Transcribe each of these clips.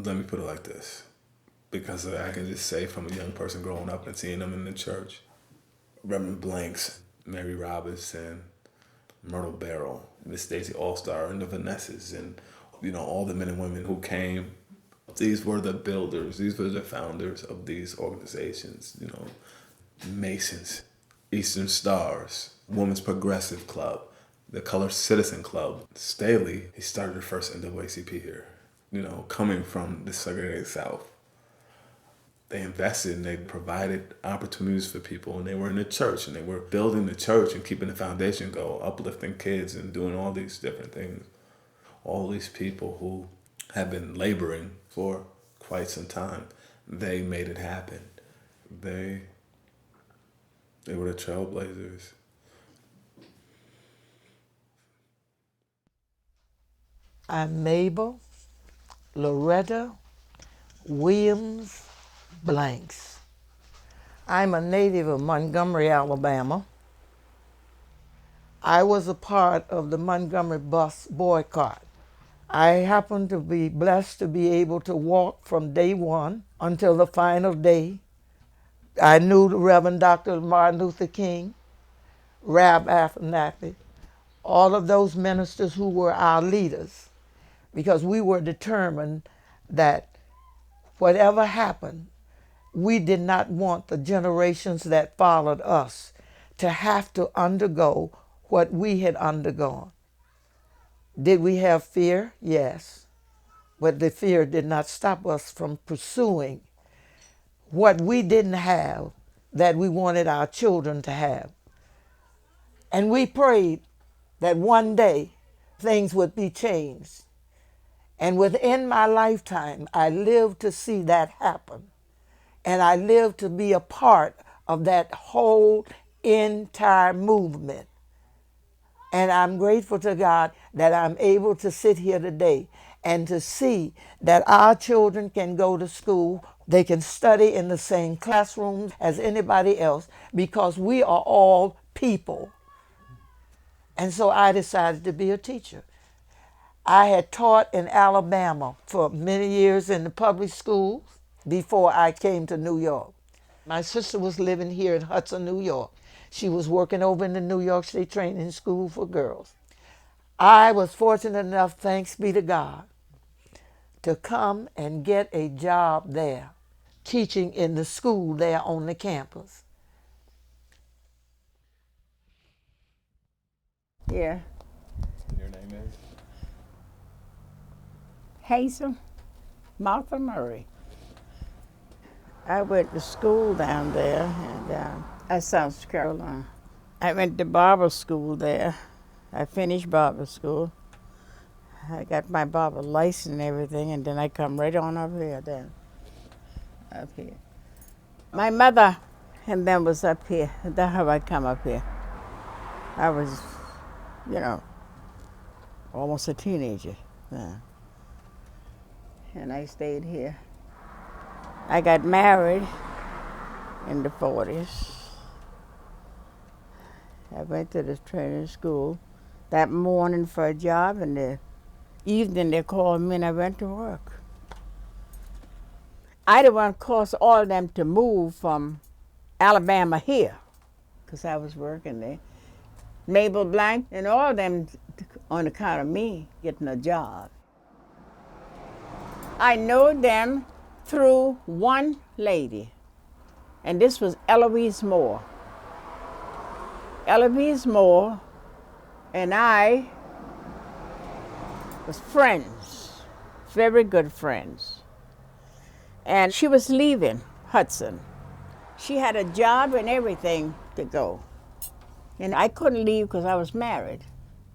Let me put it like this, because I can just say from a young person growing up and seeing them in the church, Reverend Blanks, Mary Robinson, Myrtle Barrow, Miss Stacy All-Star, and the Vanessas, and all the men and women who came. These were the builders. These were the founders of these organizations. Masons, Eastern Stars, Women's Progressive Club, the Color Citizen Club. Staley, he started the first NAACP here. Coming from the segregated South. They invested and they provided opportunities for people, and they were in the church and they were building the church and keeping the foundation go, uplifting kids and doing all these different things. All these people who have been laboring for quite some time, they made it happen. They were the trailblazers. I'm Mable, Loretta, Williams, Blanks. I'm a native of Montgomery, Alabama. I was a part of the Montgomery bus boycott. I happened to be blessed to be able to walk from day one until the final day. I knew the Reverend Dr. Martin Luther King, Rab Abernathy, all of those ministers who were our leaders, because we were determined that whatever happened, we did not want the generations that followed us to have to undergo what we had undergone. Did we have fear? Yes. But the fear did not stop us from pursuing what we didn't have that we wanted our children to have. And we prayed that one day things would be changed. And within my lifetime, I lived to see that happen. And I lived to be a part of that whole entire movement. And I'm grateful to God that I'm able to sit here today and to see that our children can go to school. They can study in the same classrooms as anybody else because we are all people. And so I decided to be a teacher. I had taught in Alabama for many years in the public schools before I came to New York. My sister was living here in Hudson, New York. She was working over in the New York State Training School for Girls. I was fortunate enough, thanks be to God, to come and get a job there, teaching in the school there on the campus. Yeah. Your name is? Hazel, Martha Murray. I went to school down there at South Carolina. I went to barber school there. I finished barber school. I got my barber license and everything, and then I come right on up here then. Up here. My mother and them was up here. That's how I come up here. I was, almost a teenager. Yeah. And I stayed here. I got married in the 40s. I went to the training school that morning for a job, and the evening they called me and I went to work. I didn't want to cause all of them to move from Alabama here, because I was working there. Mable Blank and all of them on account of me getting a job. I know them through one lady, and this was Eloise Moore. Eloise Moore and I was friends, very good friends. And she was leaving Hudson. She had a job and everything to go. And I couldn't leave because I was married.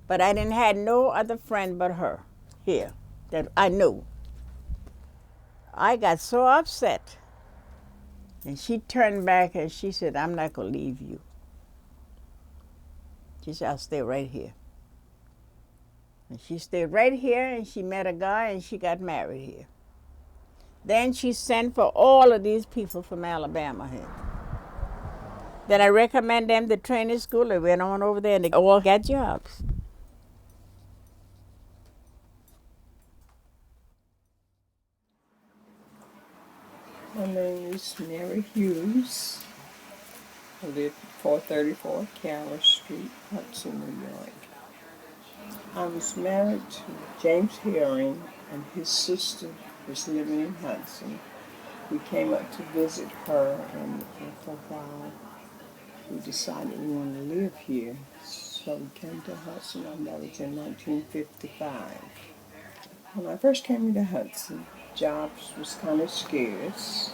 But I didn't have no other friend but her here that I knew. I got so upset. And she turned back and she said, I'm not going to leave you. She said, I'll stay right here. And she stayed right here, and she met a guy, and she got married here. Then she sent for all of these people from Alabama here. Then I recommend them to training school. They went on over there, and they all got jobs. My name is Mary Hughes. I live at 434 Carroll Street, Hudson, New York. I was married to James Herring, and his sister was living in Hudson. We came up to visit her, and for a while we decided we wanted to live here. So we came to Hudson, and that was in 1955. When I first came into Hudson, jobs was kind of scarce.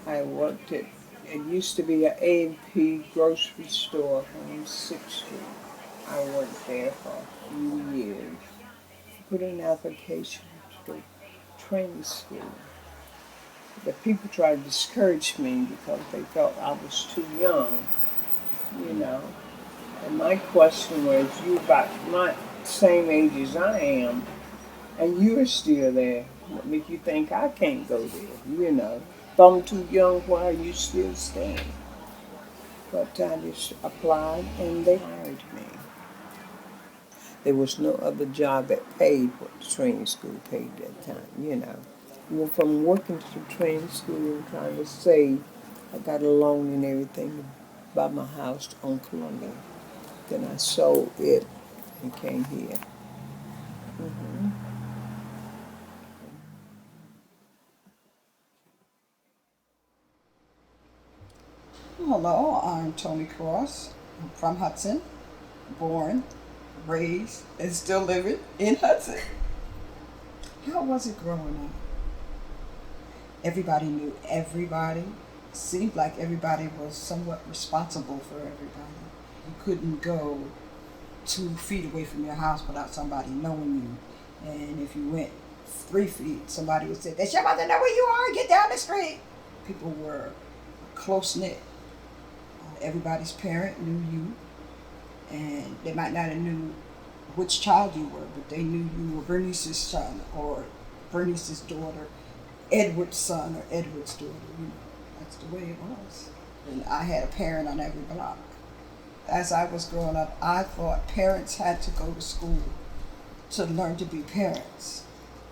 I worked at, it used to be an A&P grocery store on 6th Street. I worked there for a few years. Put in an application for training school. But people tried to discourage me because they felt I was too young, you know. And my question was, you about my same age as I am, and you're still there. What make you think I can't go there, you know? If I'm too young, why are you still staying? But I just applied and they hired me. There was no other job that paid what the training school paid that time, you know. Well, from working to the training school and trying to save, I got a loan and everything to buy my house on Columbia. Then I sold it and came here. Mm-hmm. Hello, I'm Toni Cross. I'm from Hudson, born, raised, and still living in Hudson. How was it growing up? Everybody knew everybody. Seemed like everybody was somewhat responsible for everybody. You couldn't go 2 feet away from your house without somebody knowing you. And if you went 3 feet, somebody would say, "Does your mother know where you are? Get down the street." People were close knit. Everybody's parent knew you, and they might not have knew which child you were, but they knew you were Bernice's son or Bernice's daughter, Edward's son or Edward's daughter. You know, that's the way it was. And I had a parent on every block. As I was growing up, I thought parents had to go to school to learn to be parents.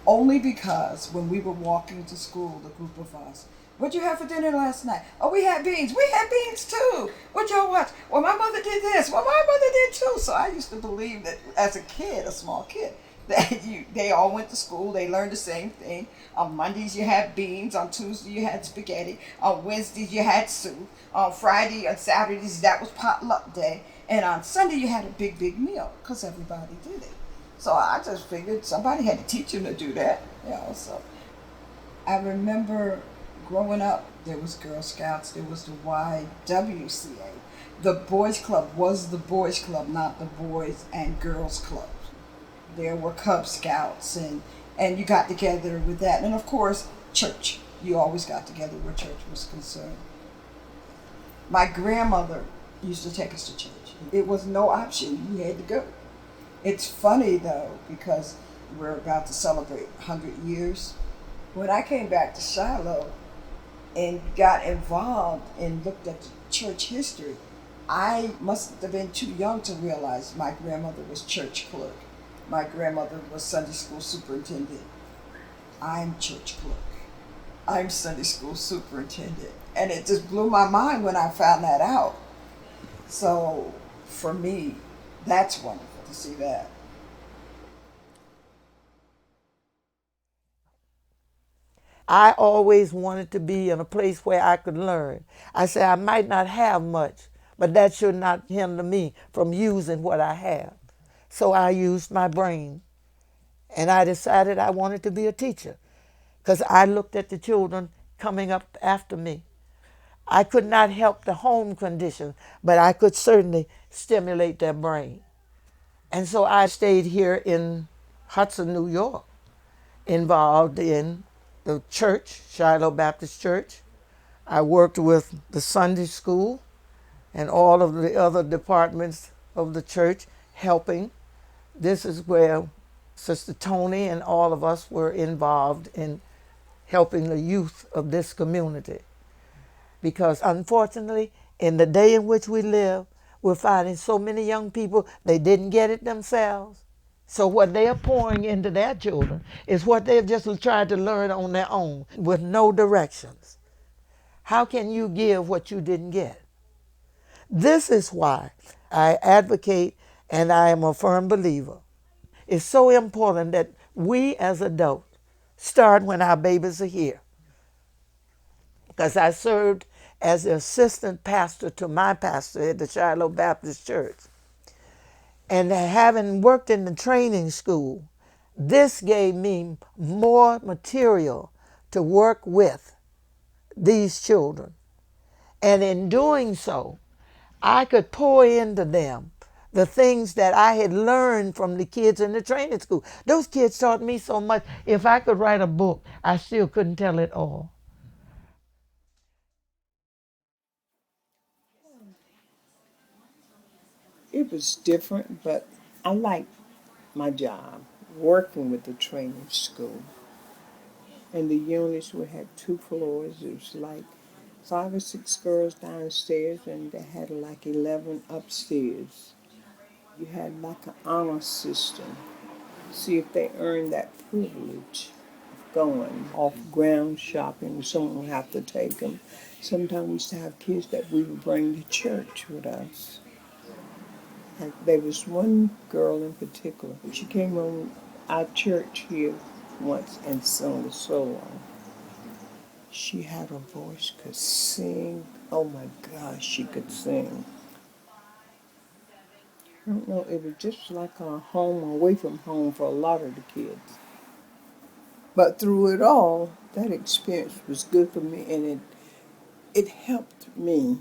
Only because when we were walking to school, the group of us, "What'd you have for dinner last night?" "Oh, we had beans." "We had beans too." "What'd y'all watch?" "Well, my mother did this." "Well, my mother did too." So I used to believe that as a kid, a small kid, that they all went to school, they learned the same thing. On Mondays you had beans, on Tuesday you had spaghetti, on Wednesdays you had soup, on Friday and Saturdays that was potluck day, and on Sunday you had a big, big meal because everybody did it. So I just figured somebody had to teach them to do that, you know. So I remember growing up, there was Girl Scouts, there was the YWCA. The Boys Club was the Boys Club, not the Boys and Girls Club. There were Cub Scouts, and you got together with that. And of course, church. You always got together where church was concerned. My grandmother used to take us to church. It was no option. You had to go. It's funny, though, because we're about to celebrate 100 years. When I came back to Shiloh and got involved and looked at the church history, I must have been too young to realize my grandmother was church clerk. My grandmother was Sunday school superintendent. I'm church clerk. I'm Sunday school superintendent. And it just blew my mind when I found that out. So for me, that's wonderful to see that. I always wanted to be in a place where I could learn. I said I might not have much, but that should not hinder me from using what I have. So I used my brain, and I decided I wanted to be a teacher because I looked at the children coming up after me. I could not help the home conditions, but I could certainly stimulate their brain. And so I stayed here in Hudson, New York, involved in the church, Shiloh Baptist Church. I worked with the Sunday school and all of the other departments of the church helping. This is where Sister Toni and all of us were involved in helping the youth of this community. Because unfortunately, in the day in which we live, we're finding so many young people, they didn't get it themselves. So what they are pouring into their children is what they've just tried to learn on their own with no directions. How can you give what you didn't get? This is why I advocate and I am a firm believer. It's so important that we as adults start when our babies are here. Because I served as the assistant pastor to my pastor at the Shiloh Baptist Church. And having worked in the training school, this gave me more material to work with these children. And in doing so, I could pour into them the things that I had learned from the kids in the training school. Those kids taught me so much. If I could write a book, I still couldn't tell it all. It was different, but I liked my job, working with the training school. And the units, we had 2 floors. It was like 5 or 6 girls downstairs, and they had like 11 upstairs. You had like an honor system. See if they earned that privilege of going off ground shopping. Someone would have to take them. Sometimes we used to have kids that we would bring to church with us. And there was one girl in particular. She came on our church here once and sung a solo. She had a voice, could sing. Oh my gosh, she could sing. I don't know, it was just like a home away from home for a lot of the kids. But through it all, that experience was good for me, and it helped me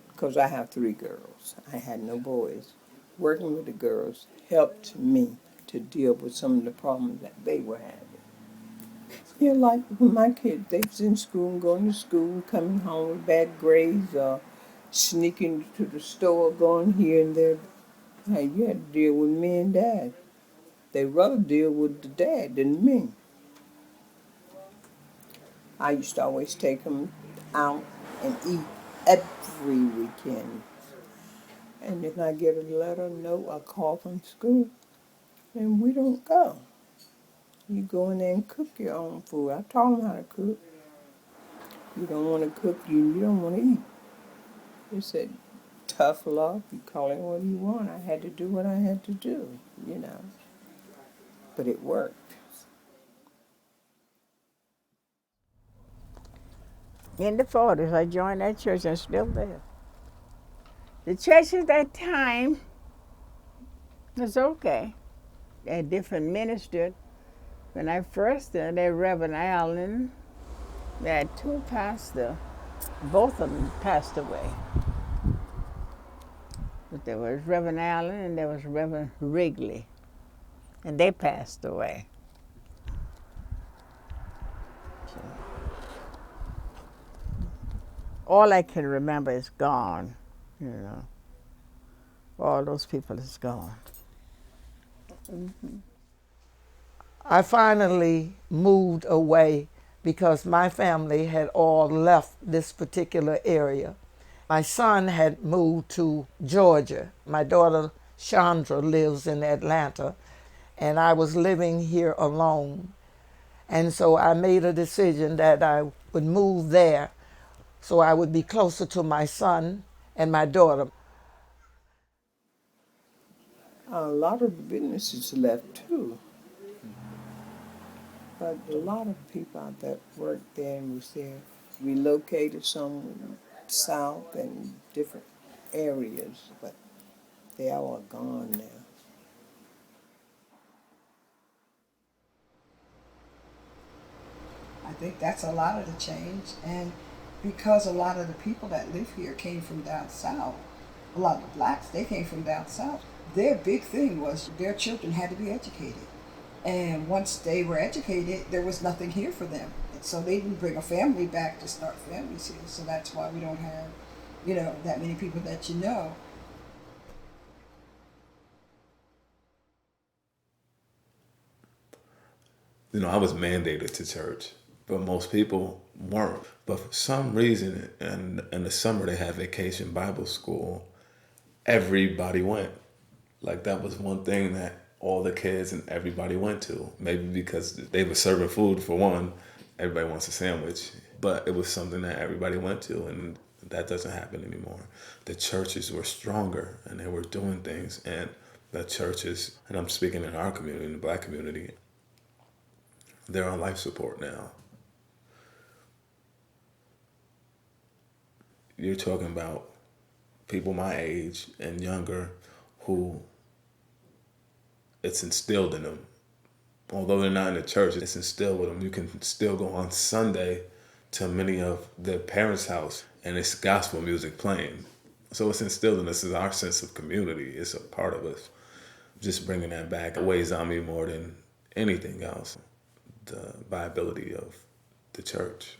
because I have 3 girls. I had no boys. Working with the girls helped me to deal with some of the problems that they were having. Yeah, like when my kids, they was in school, going to school, coming home with bad grades, or sneaking to the store, going here and there. Hey, you had to deal with me and Dad. They'd rather deal with the dad than me. I used to always take them out and eat every weekend. And if I get a letter, note, a call from school, then we don't go. You go in there and cook your own food. I taught them how to cook. You don't want to cook, you don't want to eat. They said, tough love, you call it what you want. I had to do what I had to do, you know. But it worked. In the 40s, I joined that church. I'm still there. The church at that time was okay. They had different ministers. When I first started, they had Reverend Allen. They had 2 pastors. Both of them passed away. But there was Reverend Allen and there was Reverend Wrigley. And they passed away. So, all I can remember is gone, you know. All those people is gone. Mm-hmm. I finally moved away because my family had all left this particular area. My son had moved to Georgia. My daughter Chandra lives in Atlanta, and I was living here alone. And so I made a decision that I would move there so I would be closer to my son and my daughter. A lot of the businesses left too. But a lot of people out that worked there and was there relocated some south and different areas, but they all are gone now. I think that's a lot of the change. And because a lot of the people that live here came from down south, a lot of the blacks, they came from down south. Their big thing was their children had to be educated. And once they were educated, there was nothing here for them. And so they didn't bring a family back to start families here. So that's why we don't have, that many people that you know. I was mandated to church, but most people weren't. But for some reason, in the summer they had vacation Bible school. Everybody went. Like that was one thing that all the kids and everybody went to. Maybe because they were serving food for one, everybody wants a sandwich. But it was something that everybody went to, and that doesn't happen anymore. The churches were stronger and they were doing things, and the churches, and I'm speaking in our community, in the Black community, they're on life support now. You're talking about people my age and younger who it's instilled in them. Although they're not in the church, it's instilled with them. You can still go on Sunday to many of their parents' house and it's gospel music playing. So it's instilled in us. It's our sense of community. It's a part of us. Just bringing that back weighs on me more than anything else. The viability of the church.